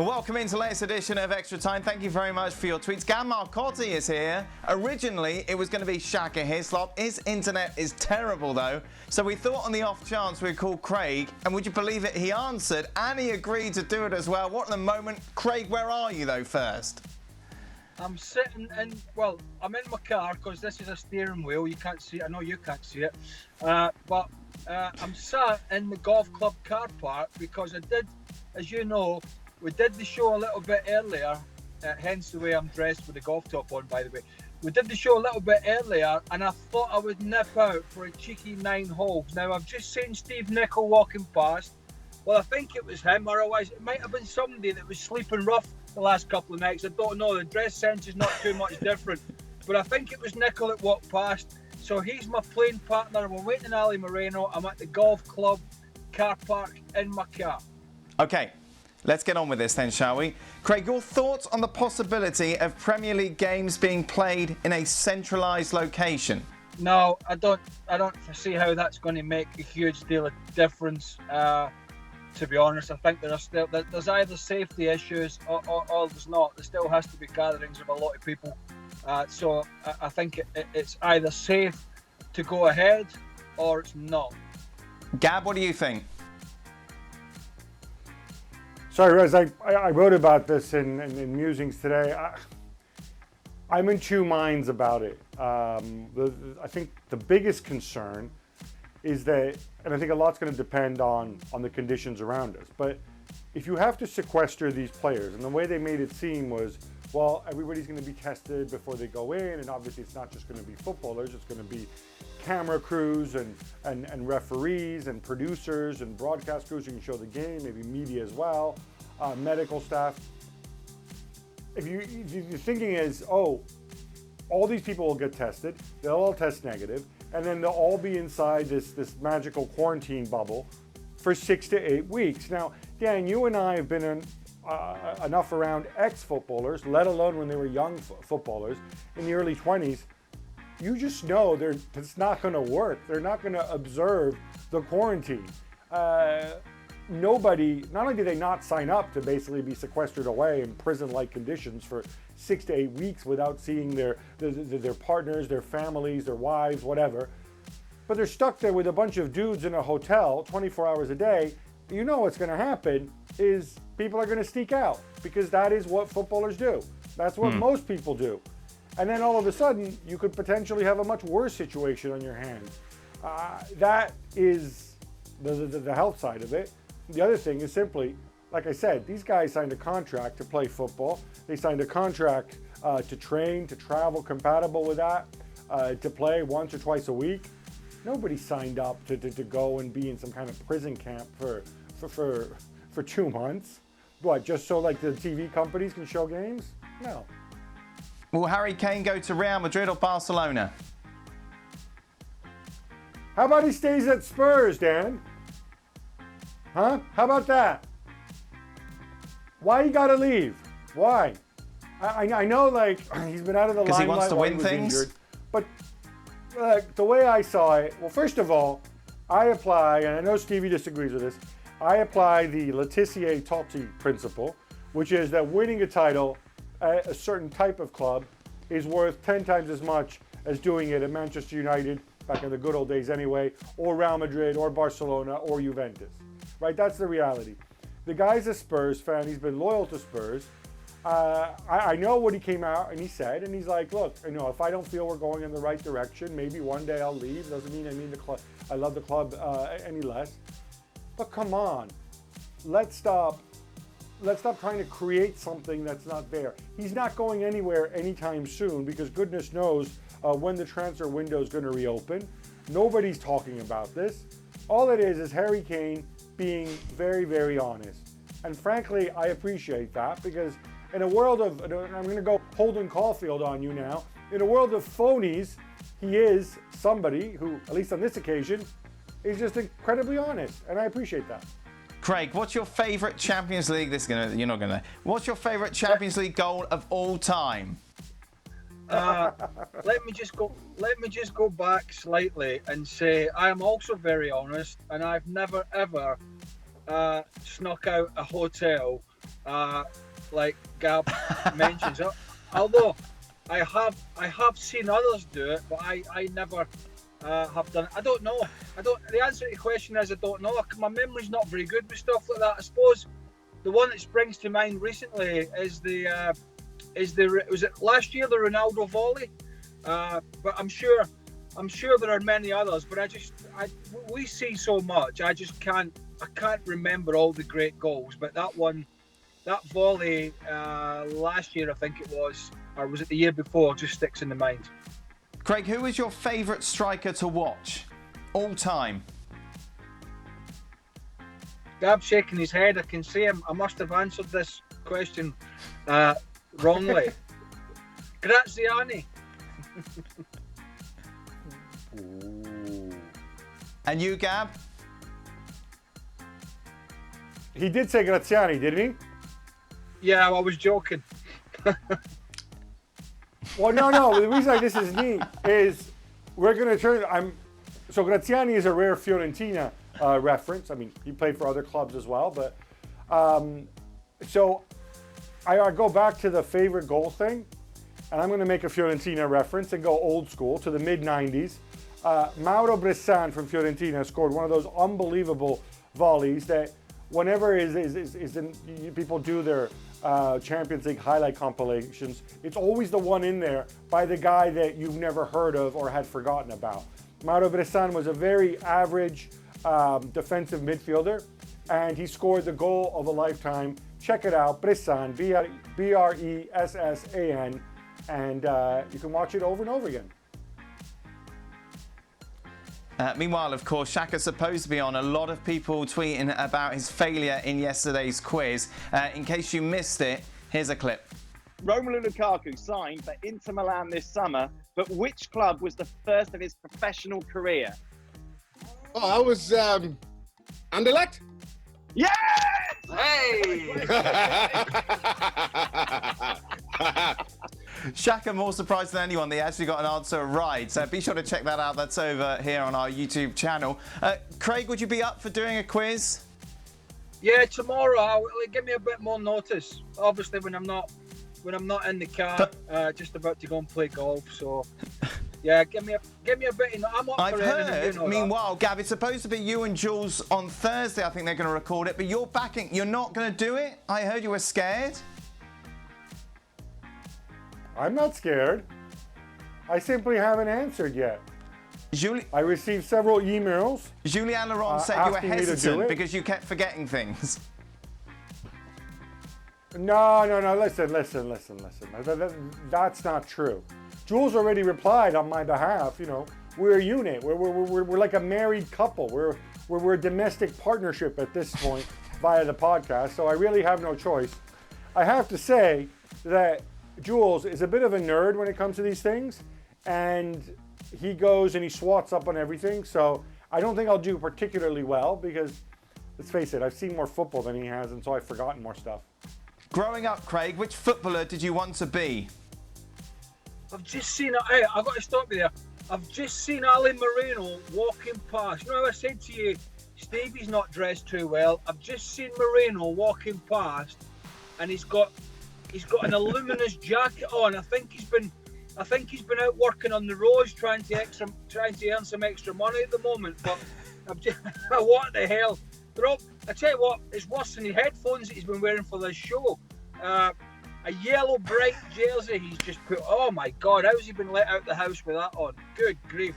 Well, welcome into the latest edition of Extra Time. Thank you very much for your tweets. Gab Marcotti is here. Originally, it was going to be Shaka Hislop. His internet is terrible, though. So we thought on the off chance we'd call Craig. And would you believe it? He answered and he agreed to do it as well. What in the moment? Craig, where are you, though, first? I'm sitting in, well, I'm in my car because this is a steering wheel. You can't see it. I know you can't see it. But I'm sat in the golf club car park because I did, as you know, we did the show a little bit earlier, hence the way I'm dressed with the golf top on, by the way. We did the show a little bit earlier, and I thought I would nip out for a cheeky 9 holes. Now, I've just seen Steve Nicol walking past. Well, I think it was him, otherwise it might have been somebody that was sleeping rough the last couple of nights. I don't know, the dress sense is not too much different. But I think it was Nicol that walked past. So he's my playing partner. We're waiting in Ali Moreno. I'm at the golf club car park in my car. Okay. Let's get on with this then, shall we? Craig, your thoughts on the possibility of Premier League games being played in a centralised location? No, I don't foresee how that's going to make a huge deal of difference. To be honest, I think there's either safety issues or there's not. There still has to be gatherings of a lot of people. So I think it's either safe to go ahead or it's not. Gab, what do you think? Sorry, Rez, I wrote about this in Musings today. I'm in two minds about it. I think the biggest concern is that, and I think a lot's going to depend on the conditions around us, but if you have to sequester these players, and the way they made it seem was, well, everybody's going to be tested before they go in, and obviously it's not just going to be footballers, it's going to be camera crews and referees and producers and broadcast crews who can show the game, maybe media as well, medical staff. If your thinking is, oh, all these people will get tested, they'll all test negative, and then they'll all be inside this magical quarantine bubble for 6 to 8 weeks. Now, Dan, you and I have been enough around ex-footballers, let alone when they were young footballers in the early 20s. You just know it's not going to work. They're not going to observe the quarantine. Nobody, not only do they not sign up to basically be sequestered away in prison-like conditions for 6 to 8 weeks without seeing their partners, their families, their wives, whatever, but they're stuck there with a bunch of dudes in a hotel 24 hours a day. You know what's going to happen is people are going to sneak out because that is what footballers do. That's what most people do. And then all of a sudden, you could potentially have a much worse situation on your hands. That is the health side of it. The other thing is simply, like I said, these guys signed a contract to play football. They signed a contract to train, to travel compatible with that, to play once or twice a week. Nobody signed up to go and be in some kind of prison camp for 2 months. What, just so like the TV companies can show games? No. Will Harry Kane go to Real Madrid or Barcelona? How about he stays at Spurs, Dan? Huh? How about that? Why you gotta leave? Why? I know, like, he's been out of the limelight. Because he wants to win while he was things? injured, but the way I saw it, well, first of all, I apply, and I know Stevie disagrees with this, I apply the Laetitia Totti principle, which is that winning a title at a certain type of club is worth 10 times as much as doing it at Manchester United, back in the good old days anyway, or Real Madrid, or Barcelona, or Juventus. Right? That's the reality. The guy's a Spurs fan. He's been loyal to Spurs. I know what he came out and he said, and he's like, look, if I don't feel we're going in the right direction, maybe one day I'll leave. Doesn't mean I love the club any less. But come on, let's stop trying to create something that's not there. He's not going anywhere anytime soon because goodness knows when the transfer window is going to reopen. Nobody's talking about this. All it is Harry Kane being very, very honest. And frankly, I appreciate that because in a world of, I'm going to go Holden Caulfield on you now, in a world of phonies, he is somebody who, at least on this occasion, is just incredibly honest. And I appreciate that. Craig, what's your favourite Champions League? You're not gonna. What's your favourite Champions League goal of all time? Let me just go back slightly and say I am also very honest, and I've never ever snuck out a hotel, like Gab mentions. Although I have seen others do it, but I never have done it. I don't know. The answer to the question is I don't know. My memory's not very good with stuff like that. I suppose the one that springs to mind recently is was it last year, the Ronaldo volley? But I'm sure there are many others. But we see so much. I can't remember all the great goals. But that volley last year, I think it was, or was it the year before? Just sticks in the mind. Craig, who is your favourite striker to watch all time? Gab's shaking his head. I can see him. I must have answered this question wrongly. Graziani. And you, Gab? He did say Graziani, didn't he? Yeah, I was joking. Well, no. The reason this is neat is we're going to turn. So Graziani is a rare Fiorentina reference. I mean, he played for other clubs as well, but so I go back to the favorite goal thing, and I'm going to make a Fiorentina reference and go old school to the mid '90s. Mauro Bressan from Fiorentina scored one of those unbelievable volleys that whenever people do their Champions League highlight compilations, it's always the one in there by the guy that you've never heard of or had forgotten about. Mauro Bressan was a very average defensive midfielder, and he scored the goal of a lifetime. Check it out, Bressan, Bressan, and you can watch it over and over again. Meanwhile, of course, Shaka's supposed to be on. A lot of people tweeting about his failure in yesterday's quiz. In case you missed it, here's a clip. Romelu Lukaku signed for Inter Milan this summer, but which club was the first of his professional career? Oh, I was Anderlecht? Yes! Hey! Shaka more surprised than anyone that he actually got an answer right. So be sure to check that out. That's over here on our YouTube channel. Craig, would you be up for doing a quiz? Yeah, tomorrow. Give me a bit more notice. Obviously, when I'm not in the car, just about to go and play golf. So, yeah, give me a bit. I'm up I've for anything. heard. You know Meanwhile, Gab, it's supposed to be you and Jules on Thursday. I think they're going to record it, but you're backing. You're not going to do it. I heard you were scared. I'm not scared. I simply haven't answered yet. I received several emails. Julien Laurent said you were asking me to do hesitant it. because you kept forgetting things. No. Listen. That's not true. Jules already replied on my behalf. You know, we're a unit. We're like a married couple. We're a domestic partnership at this point via the podcast. So I really have no choice. I have to say that Jules is a bit of a nerd when it comes to these things, and he goes and he swats up on everything. So I don't think I'll do particularly well because, let's face it, I've seen more football than he has, and so I've forgotten more stuff. Growing up, Craig, which footballer did you want to be? I've just seen. Hey, I've got to stop you there. I've just seen Ali Moreno walking past. You know how I said to you, Stevie's not dressed too well. I've just seen Moreno walking past, and he's got an aluminous jacket on. I think he's been out working on the roads trying to earn some extra money at the moment. But what the hell? I tell you what, it's worse than the headphones that he's been wearing for this show. A yellow bright jersey he's just put. Oh my God, how's he been let out the house with that on? Good grief.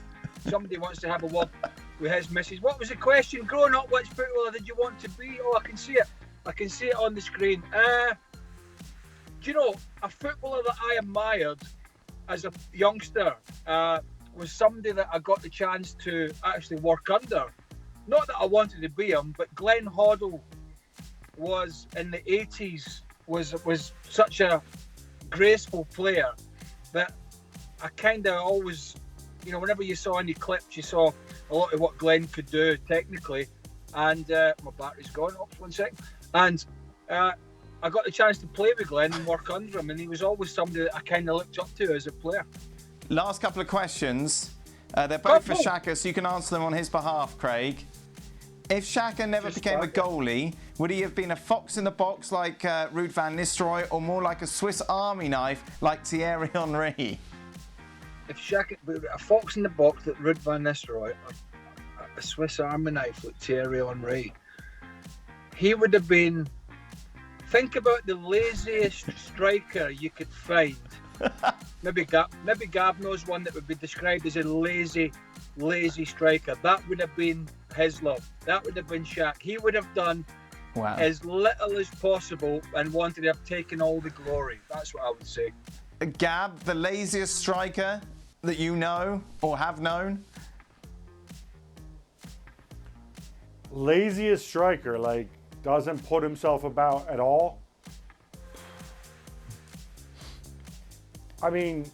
Somebody wants to have a word with his missus. What was the question? Growing up, which footballer did you want to be? Oh, I can see it. I can see it on the screen. Do you know, a footballer that I admired as a youngster was somebody that I got the chance to actually work under. Not that I wanted to be him, but Glenn Hoddle was in the 80s was such a graceful player that I kind of always, you know, whenever you saw any clips, you saw a lot of what Glenn could do technically. And my battery's gone. Oh, 1 second. And I got the chance to play with Glenn and work under him, and he was always somebody that I kind of looked up to as a player. Last couple of questions. They're both for Shaka, so you can answer them on his behalf, Craig. If Shaka never became a goalie, would he have been a fox in the box like Ruud van Nistelrooy, or more like a Swiss Army knife like Thierry Henry? If Shaka, a fox in the box like Ruud van Nistelrooy, or a Swiss Army knife like Thierry Henry, he would have been. Think about the laziest striker you could find. Maybe Gab knows one that would be described as a lazy striker. That would have been Hislop. That would have been Shaq. He would have done as little as possible and wanted to have taken all the glory. That's what I would say. Gab, the laziest striker that you know or have known? Laziest striker, like doesn't put himself about at all. I mean,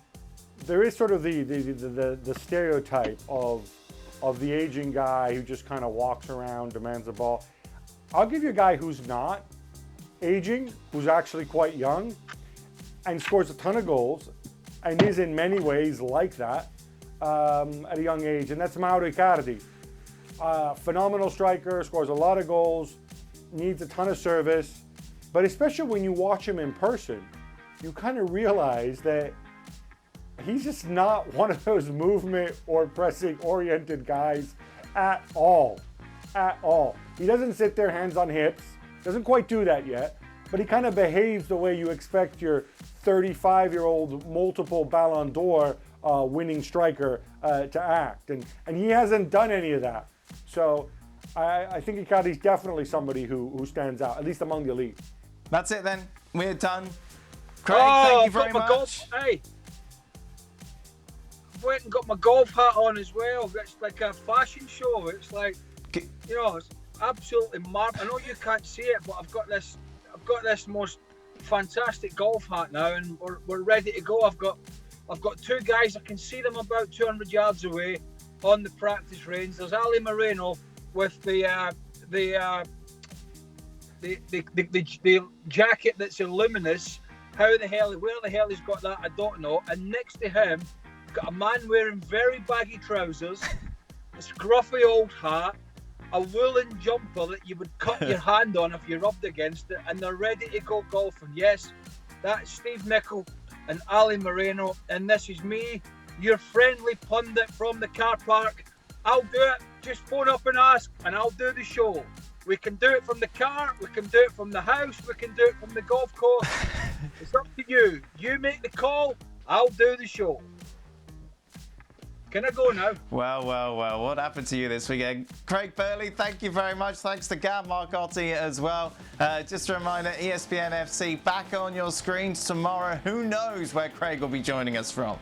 there is sort of the stereotype of the aging guy who just kind of walks around, demands the ball. I'll give you a guy who's not aging, who's actually quite young, and scores a ton of goals, and is in many ways like that at a young age, and that's Mauro Icardi. Phenomenal striker, scores a lot of goals, needs a ton of service, but especially when you watch him in person, you kind of realize that he's just not one of those movement or pressing oriented guys at all. At all. He doesn't sit there hands on hips, doesn't quite do that yet, but he kind of behaves the way you expect your 35-year-old multiple Ballon d'Or winning striker to act. And he hasn't done any of that. So I think Icardi's definitely somebody who stands out, at least among the elite. That's it then. We're done. Craig, thank you very much. Hey, I went and got my golf hat on as well. It's like a fashion show. It's like, you know, it's absolutely I know you can't see it, but I've got this most fantastic golf hat now, and we're ready to go. I've got two guys. I can see them about 200 yards away on the practice range. There's Ali Moreno with the jacket that's luminous. Where the hell he's got that, I don't know. And next to him, got a man wearing very baggy trousers, a scruffy old hat, a woolen jumper that you would cut your hand on if you rubbed against it, and they're ready to go golfing. Yes, that's Steve Mickle and Ali Moreno, and this is me, your friendly pundit from the car park. I'll do it. Just phone up and ask, and I'll do the show. We can do it from the car, we can do it from the house, we can do it from the golf course. It's up to you. You make the call, I'll do the show. Can I go now? Well, what happened to you this weekend? Craig Burley, thank you very much. Thanks to Gab Marcotti as well. Just a reminder, ESPN FC back on your screens tomorrow. Who knows where Craig will be joining us from?